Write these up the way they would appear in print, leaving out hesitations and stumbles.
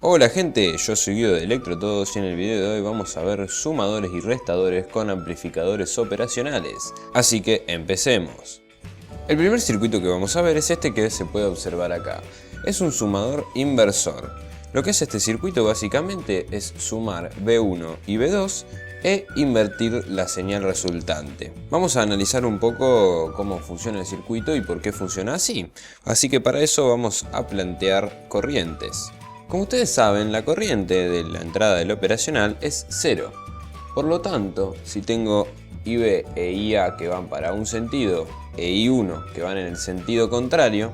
Hola gente, yo soy Guido de Electrotodos y en el video de hoy vamos a ver sumadores y restadores con amplificadores operacionales. Así que empecemos. El primer circuito que vamos a ver es este que se puede observar acá. Es un sumador inversor. Lo que es este circuito básicamente es sumar B1 y B2 e invertir la señal resultante. Vamos a analizar un poco cómo funciona el circuito y por qué funciona así. Así que para eso vamos a plantear corrientes. Como ustedes saben, la corriente de la entrada del operacional es 0. Por lo tanto, si tengo IB e IA que van para un sentido e I1 que van en el sentido contrario,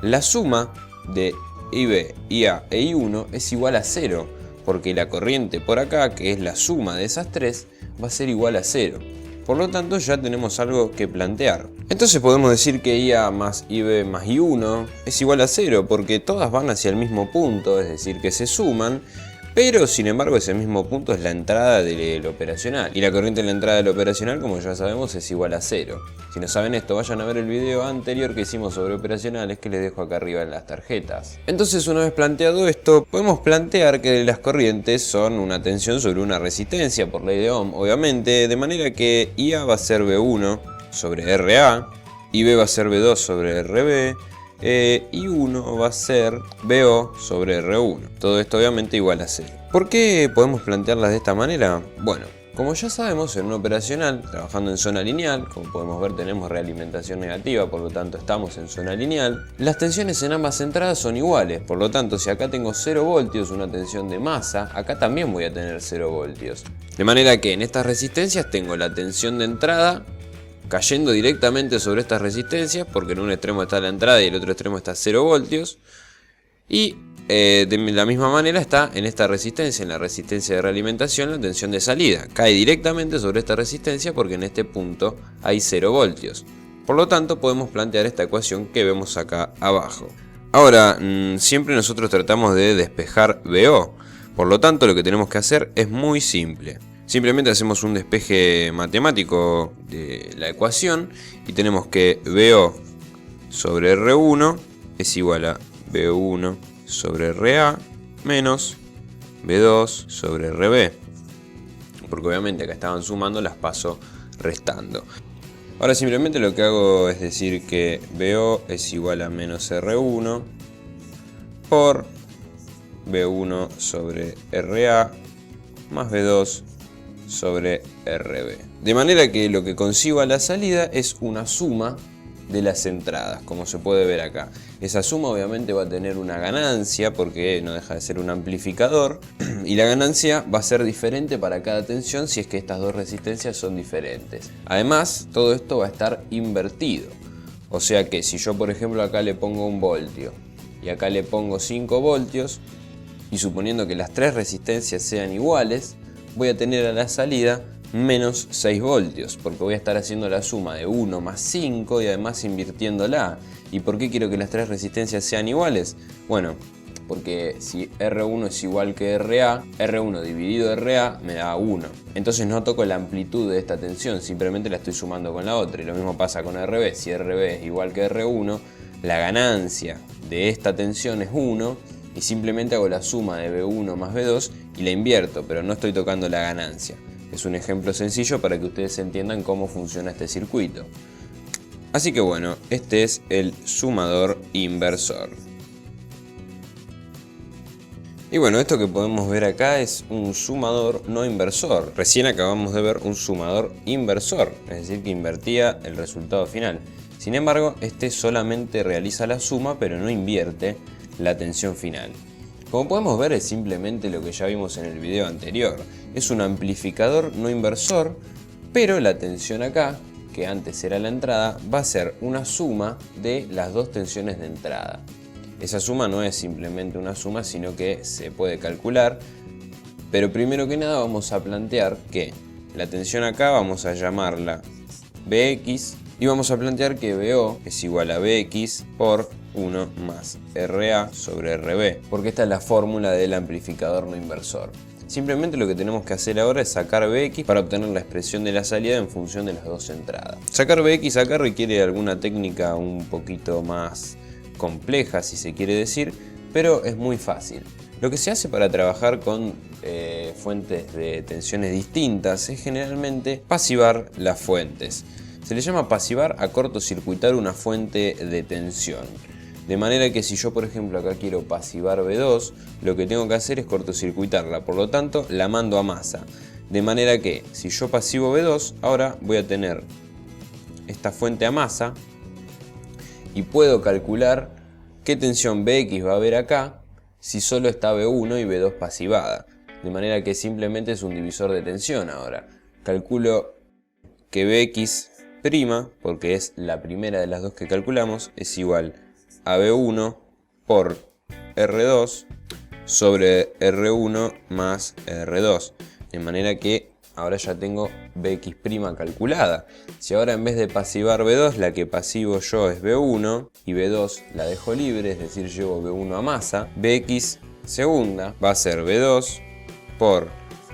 la suma de IB, IA e I1 es igual a 0, porque la corriente por acá, que es la suma de esas tres, va a ser igual a 0. Por lo tanto, ya tenemos algo que plantear. Entonces podemos decir que IA más IB más I1 es igual a 0, porque todas van hacia el mismo punto, es decir, que se suman, pero sin embargo ese mismo punto es la entrada del operacional. Y la corriente en la entrada del operacional, como ya sabemos, es igual a 0. Si no saben esto, vayan a ver el video anterior que hicimos sobre operacionales, que les dejo acá arriba en las tarjetas. Entonces, una vez planteado esto, podemos plantear que las corrientes son una tensión sobre una resistencia por ley de Ohm, obviamente, de manera que IA va a ser B1 sobre RA, IB va a ser B2 sobre RB, y 1 va a ser BO sobre R1. Todo esto obviamente igual a 0. ¿Por qué podemos plantearlas de esta manera? Bueno, como ya sabemos, en un operacional, trabajando en zona lineal, como podemos ver tenemos realimentación negativa, por lo tanto estamos en zona lineal, las tensiones en ambas entradas son iguales, por lo tanto si acá tengo 0 voltios, una tensión de masa, acá también voy a tener 0 voltios. De manera que en estas resistencias tengo la tensión de entrada cayendo directamente sobre estas resistencias, porque en un extremo está la entrada y en el otro extremo está 0 voltios. Y de la misma manera está en esta resistencia, en la resistencia de realimentación, la tensión de salida. Cae directamente sobre esta resistencia porque en este punto hay 0 voltios. Por lo tanto, podemos plantear esta ecuación que vemos acá abajo. Ahora, siempre nosotros tratamos de despejar BO. Por lo tanto, lo que tenemos que hacer es muy simple. Simplemente hacemos un despeje matemático de la ecuación y tenemos que BO sobre R1 es igual a B1 sobre RA menos B2 sobre RB. Porque obviamente acá estaban sumando, las paso restando. Ahora simplemente lo que hago es decir que BO es igual a menos R1 por B1 sobre RA más B2 sobre RB. De manera que lo que consigo a la salida es una suma de las entradas, como se puede ver acá. Esa suma obviamente va a tener una ganancia porque no deja de ser un amplificador y la ganancia va a ser diferente para cada tensión si es que estas dos resistencias son diferentes. Además, todo esto va a estar invertido. O sea que si yo por ejemplo acá le pongo 1 voltio y acá le pongo 5 voltios y suponiendo que las tres resistencias sean iguales, voy a tener a la salida menos 6 voltios, porque voy a estar haciendo la suma de 1 más 5 y además invirtiéndola. ¿Y por qué quiero que las tres resistencias sean iguales? Bueno, porque si R1 es igual que RA, R1 dividido RA me da 1. Entonces no toco la amplitud de esta tensión, simplemente la estoy sumando con la otra. Y lo mismo pasa con RB, si RB es igual que R1, la ganancia de esta tensión es 1. Y simplemente hago la suma de B1 más B2 y la invierto, pero no estoy tocando la ganancia. Es un ejemplo sencillo para que ustedes entiendan cómo funciona este circuito. Así que bueno, este es el sumador inversor. Y bueno, esto que podemos ver acá es un sumador no inversor. Recién acabamos de ver un sumador inversor, es decir que invertía el resultado final. Sin embargo, este solamente realiza la suma pero no invierte la tensión final. Como podemos ver, es simplemente lo que ya vimos en el video anterior. Es un amplificador no inversor, pero la tensión acá, que antes era la entrada, va a ser una suma de las dos tensiones de entrada. Esa suma no es simplemente una suma, sino que se puede calcular. Pero primero que nada vamos a plantear que la tensión acá vamos a llamarla Bx y vamos a plantear que BO es igual a Bx por 1 más RA sobre RB, porque esta es la fórmula del amplificador no inversor. Simplemente lo que tenemos que hacer ahora es sacar Bx para obtener la expresión de la salida en función de las dos entradas. Sacar Bx acá requiere alguna técnica un poquito más compleja, si se quiere decir, pero es muy fácil. Lo que se hace para trabajar con fuentes de tensiones distintas es generalmente pasivar las fuentes. Se le llama pasivar a cortocircuitar una fuente de tensión. De manera que si yo, por ejemplo, acá quiero pasivar B2, lo que tengo que hacer es cortocircuitarla, por lo tanto la mando a masa. De manera que si yo pasivo B2, ahora voy a tener esta fuente a masa y puedo calcular qué tensión Bx va a haber acá si solo está B1 y B2 pasivada. De manera que simplemente es un divisor de tensión ahora. Calculo que Bx', porque es la primera de las dos que calculamos, es igual a B1 por R2 sobre R1 más R2. De manera que ahora ya tengo Bx' calculada. Si ahora en vez de pasivar B2, la que pasivo yo es B1 y B2 la dejo libre, es decir, llevo B1 a masa, Bx segunda va a ser B2 por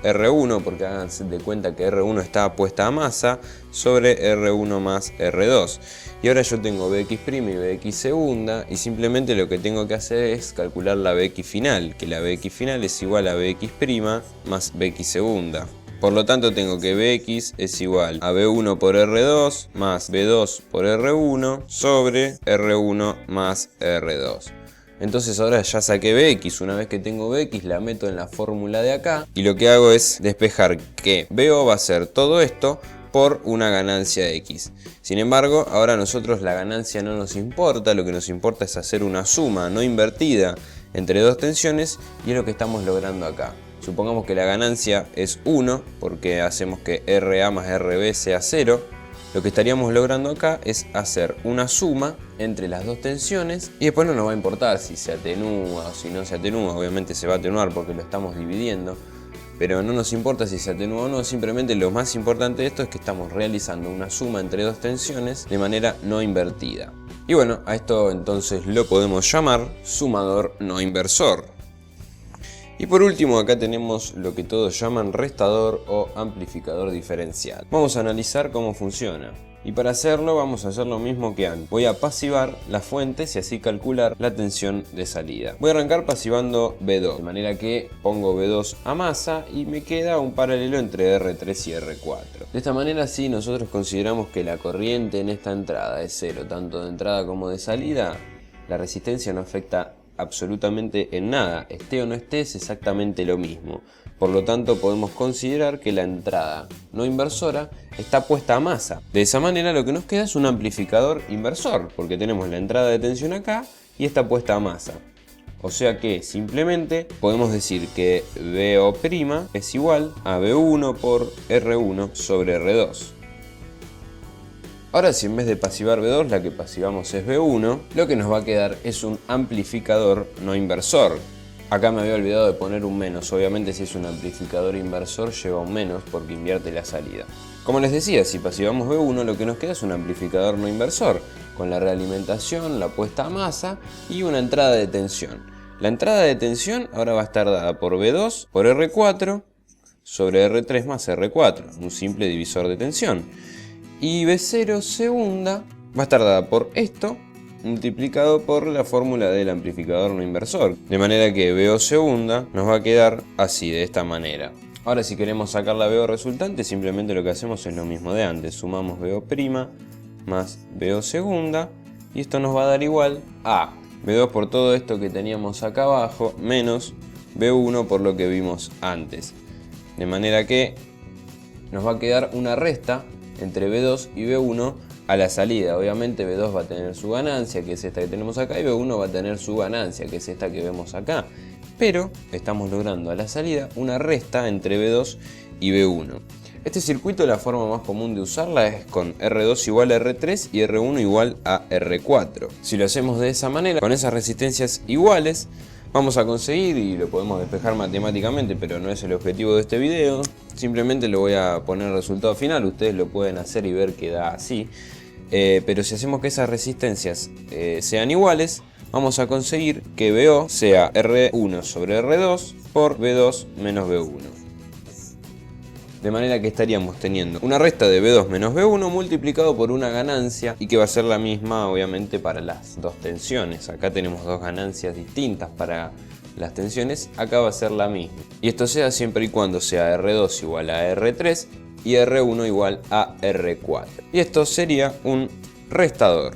R1, porque háganse de cuenta que R1 está puesta a masa, sobre R1 más R2. Y ahora yo tengo Bx' y Bx segunda, y simplemente lo que tengo que hacer es calcular la Bx final, que la Bx final es igual a Bx' más Bx segunda. Por lo tanto tengo que Bx es igual a B1 por R2 más B2 por R1 sobre R1 más R2. Entonces ahora ya saqué Bx, una vez que tengo Bx la meto en la fórmula de acá y lo que hago es despejar que BO va a ser todo esto por una ganancia X. Sin embargo, ahora a nosotros la ganancia no nos importa, lo que nos importa es hacer una suma no invertida entre dos tensiones y es lo que estamos logrando acá. Supongamos que la ganancia es 1 porque hacemos que RA más RB sea 0. Lo que estaríamos logrando acá es hacer una suma entre las dos tensiones y después no nos va a importar si se atenúa o si no se atenúa. Obviamente se va a atenuar porque lo estamos dividiendo, pero no nos importa si se atenúa o no. Simplemente lo más importante de esto es que estamos realizando una suma entre dos tensiones de manera no invertida. Y bueno, a esto entonces lo podemos llamar sumador no inversor. Y por último acá tenemos lo que todos llaman restador o amplificador diferencial. Vamos a analizar cómo funciona. Y para hacerlo vamos a hacer lo mismo que antes. Voy a pasivar las fuentes y así calcular la tensión de salida. Voy a arrancar pasivando B2, de manera que pongo B2 a masa y me queda un paralelo entre R3 y R4. De esta manera si nosotros consideramos que la corriente en esta entrada es 0, tanto de entrada como de salida, la resistencia no afecta absolutamente en nada, esté o no esté es exactamente lo mismo. Por lo tanto podemos considerar que la entrada no inversora está puesta a masa. De esa manera lo que nos queda es un amplificador inversor, porque tenemos la entrada de tensión acá y está puesta a masa. O sea que simplemente podemos decir que BO' es igual a B1 por R1 sobre R2. Ahora si en vez de pasivar B2 la que pasivamos es B1, lo que nos va a quedar es un amplificador no inversor. Acá me había olvidado de poner un menos, obviamente si es un amplificador inversor lleva un menos porque invierte la salida. Como les decía, si pasivamos B1 lo que nos queda es un amplificador no inversor, con la realimentación, la puesta a masa y una entrada de tensión. La entrada de tensión ahora va a estar dada por B2 por R4 sobre R3 más R4, un simple divisor de tensión. Y B0 segunda va a estar dada por esto multiplicado por la fórmula del amplificador no inversor. De manera que BO segunda nos va a quedar así, de esta manera. Ahora si queremos sacar la BO resultante, simplemente lo que hacemos es lo mismo de antes. Sumamos BO' más BO segunda y esto nos va a dar igual a B2 por todo esto que teníamos acá abajo menos B1 por lo que vimos antes. De manera que nos va a quedar una resta entre B2 y B1 a la salida. Obviamente B2 va a tener su ganancia, que es esta que tenemos acá, y B1 va a tener su ganancia, que es esta que vemos acá. Pero estamos logrando a la salida una resta entre B2 y B1. Este circuito, la forma más común de usarla es con R2 igual a R3 y R1 igual a R4. Si lo hacemos de esa manera, con esas resistencias iguales, vamos a conseguir, y lo podemos despejar matemáticamente, pero no es el objetivo de este video, simplemente lo voy a poner el resultado final, ustedes lo pueden hacer y ver que da así. Pero si hacemos que esas resistencias sean iguales, vamos a conseguir que BO sea R1 sobre R2 por B2 menos B1. De manera que estaríamos teniendo una resta de B2 menos B1 multiplicado por una ganancia, y que va a ser la misma obviamente para las dos tensiones. Acá tenemos dos ganancias distintas para las tensiones acá va a ser la misma. Y esto sea siempre y cuando sea R2 igual a R3 y R1 igual a R4. Y esto sería un restador.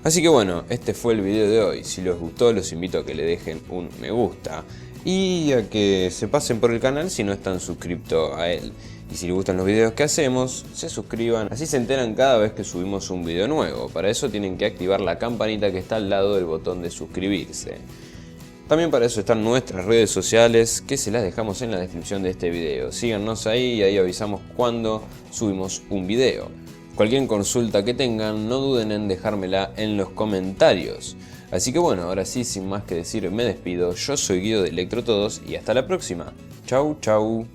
Así que bueno, este fue el video de hoy. Si les gustó, los invito a que le dejen un me gusta y a que se pasen por el canal si no están suscritos a él. Y si les gustan los videos que hacemos, se suscriban, así se enteran cada vez que subimos un video nuevo. Para eso tienen que activar la campanita que está al lado del botón de suscribirse. También para eso están nuestras redes sociales, que se las dejamos en la descripción de este video. Síganos ahí y ahí avisamos cuando subimos un video. Cualquier consulta que tengan, no duden en dejármela en los comentarios. Así que bueno, ahora sí, sin más que decir, me despido. Yo soy Guido de Electrotodos y hasta la próxima. Chau, chau.